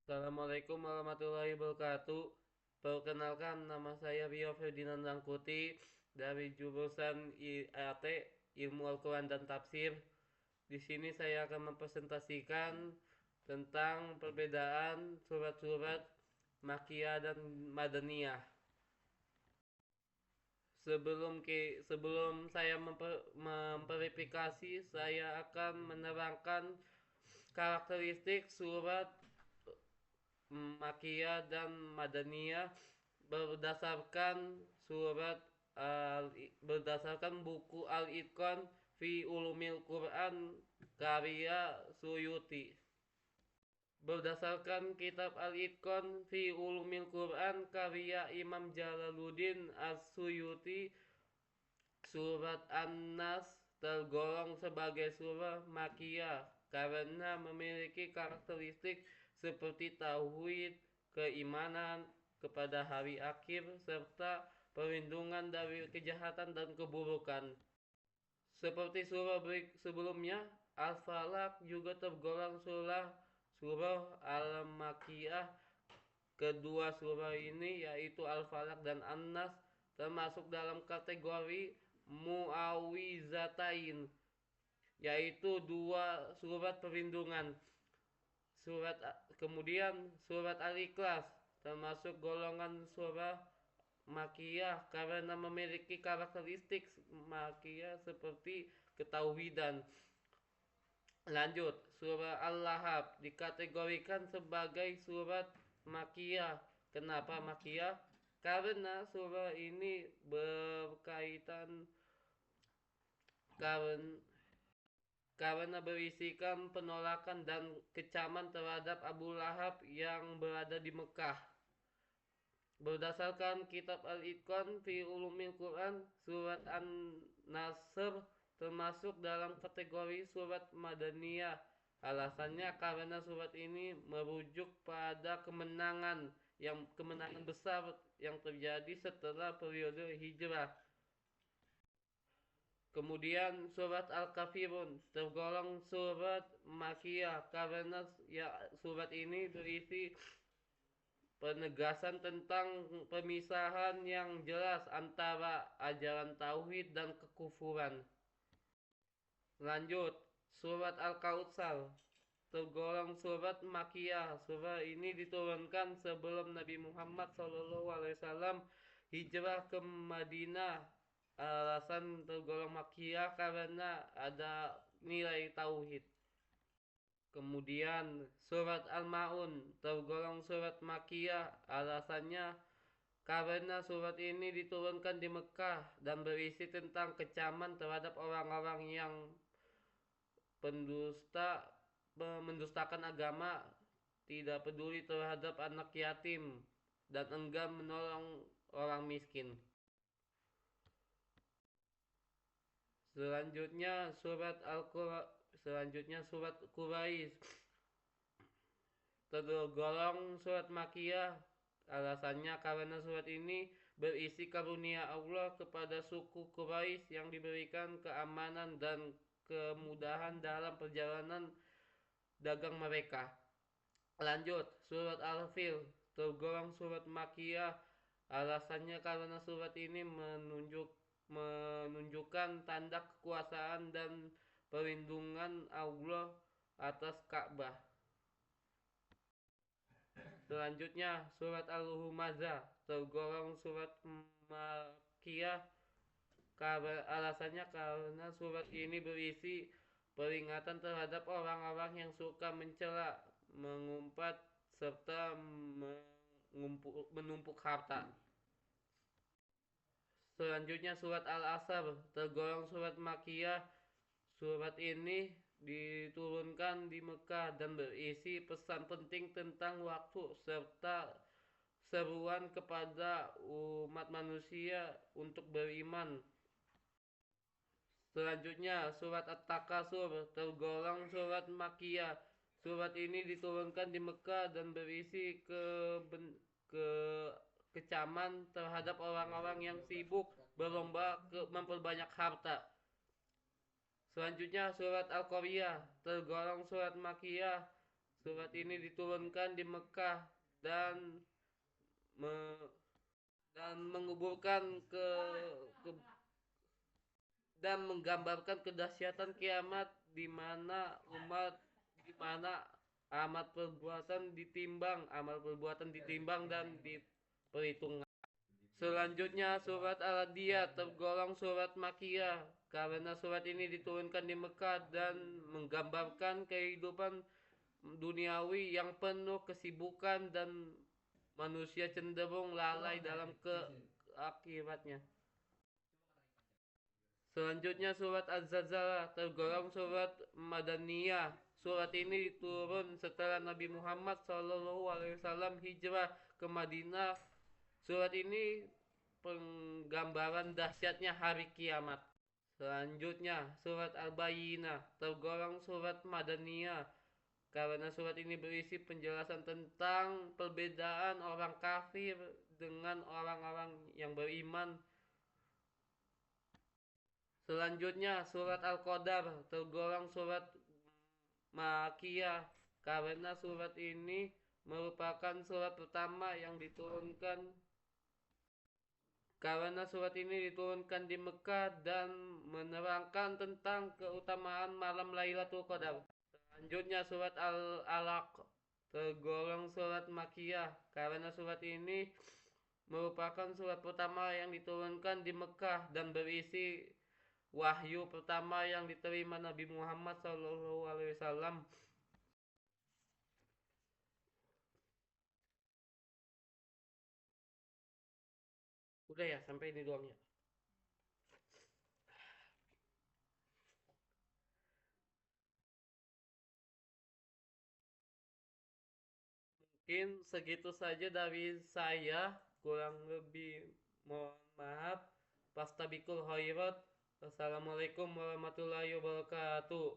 Assalamualaikum warahmatullahi wabarakatuh. Perkenalkan, nama saya Rio Ferdinand Langkuti dari jurusan IAT, Ilmu Al-Quran dan Tafsir. Di sini saya akan mempresentasikan tentang perbedaan surat-surat Makkiyah dan Madaniyah. Sebelum saya memverifikasi, saya akan menerangkan karakteristik surat Makkiyah dan Madaniyah berdasarkan surat berdasarkan buku Al-Itqan fi Ulumil Quran karya Suyuti. Berdasarkan kitab Al-Itqan fi Ulumil Quran karya Imam Jalaluddin As-Suyuti, surat An-Nas tergolong sebagai surah Makkiyah karena memiliki karakteristik seperti tauhid, keimanan kepada hari akhir, serta perlindungan dari kejahatan dan keburukan. Seperti surah sebelumnya, Al-Falaq juga tergolong surah Al-Makkiyah. Kedua surah ini yaitu Al-Falaq dan An-Nas termasuk dalam kategori Muawizatain, yaitu dua surat perlindungan. Kemudian surat Al-Ikhlas termasuk golongan surah Makkiyah karena memiliki karakteristik Makkiyah seperti ketauhidan. Lanjut, surah Al-Lahab dikategorikan sebagai surat Makkiyah. Kenapa Makkiyah? Karena surah ini berkaitan karena berisikan penolakan dan kecaman terhadap Abu Lahab yang berada di Mekah. Berdasarkan kitab Al-Itqan fi Ulumil Quran, surat An-Nasr termasuk dalam kategori surat Madaniyah. Alasannya karena surat ini merujuk pada kemenangan besar yang terjadi setelah periode hijrah. Kemudian surat Al-Kafirun tergolong surat Makkiyah karena surat ini berisi penegasan tentang pemisahan yang jelas antara ajaran tauhid dan kekufuran. Lanjut, surat Al-Kautsar tergolong surat Makkiyah. Surah ini diturunkan sebelum Nabi Muhammad SAW hijrah ke Madinah. Alasan tergolong Makkiyah karena ada nilai tauhid. Kemudian surat Al-Ma'un tergolong surat Makkiyah. Alasannya karena surat ini diturunkan di Mekah dan berisi tentang kecaman terhadap orang-orang yang pendusta, mendustakan agama, tidak peduli terhadap anak yatim, dan enggan menolong orang miskin. Selanjutnya surat Quraisy tergolong surat Makkiyah. Alasannya karena surat ini berisi karunia Allah kepada suku Quraisy yang diberikan keamanan dan kemudahan dalam perjalanan dagang mereka. Lanjut, surat Al-Fil tergolong surat Makkiyah. Alasannya karena surat ini menunjukkan tanda kekuasaan dan perlindungan Allah atas Ka'bah. Selanjutnya surat Al-Humazah tergolong surat Makkiyah. Alasannya karena surat ini berisi peringatan terhadap orang-orang yang suka mencela, mengumpat, serta menumpuk harta. Selanjutnya surat Al-Asr tergolong surat Makkiyah. Surat ini diturunkan di Mekah dan berisi pesan penting tentang waktu serta seruan kepada umat manusia untuk beriman. Selanjutnya surat At-Takasur tergolong surat Makkiyah. Surat ini diturunkan di Mekah dan berisi ke kecaman terhadap orang-orang yang sibuk berlomba memperbanyak harta. Selanjutnya surat Al-Qaryah tergolong surat Makkiyah. Surat ini diturunkan di Mekah dan me- dan menguburkan ke dan menggambarkan kedahsyatan kiamat di mana di mana amal perbuatan ditimbang dan diperhitungkan. Selanjutnya surat Al-Adiyat tergolong surat Makiyah karena surat ini diturunkan di Mekah dan menggambarkan kehidupan duniawi yang penuh kesibukan dan manusia cenderung lalai dalam keakhiratnya. Selanjutnya surat Az-Zalzalah tergolong surat Madaniyah. Surat ini turun setelah Nabi Muhammad SAW hijrah ke Madinah. Surat ini penggambaran dahsyatnya hari kiamat. Selanjutnya surat Al-Bayyinah tergolong surat Madaniyah karena surat ini berisi penjelasan tentang perbedaan orang kafir dengan orang-orang yang beriman. Selanjutnya surat Al-Qadar tergolong surat Makiyah karena surat ini merupakan surat pertama yang diturunkan di Mekah dan menerangkan tentang keutamaan malam Lailatul Qadar. Selanjutnya surat Al-Alaq tergolong surat Makiyah karena surat ini merupakan surat pertama yang diturunkan di Mekah dan berisi wahyu pertama yang diterima Nabi Muhammad SAW. Udah ya, sampai ini doang ya. Mungkin segitu saja dari saya, kurang lebih mohon maaf. Pastabikul khairat. Wassalamualaikum warahmatullahi wabarakatuh.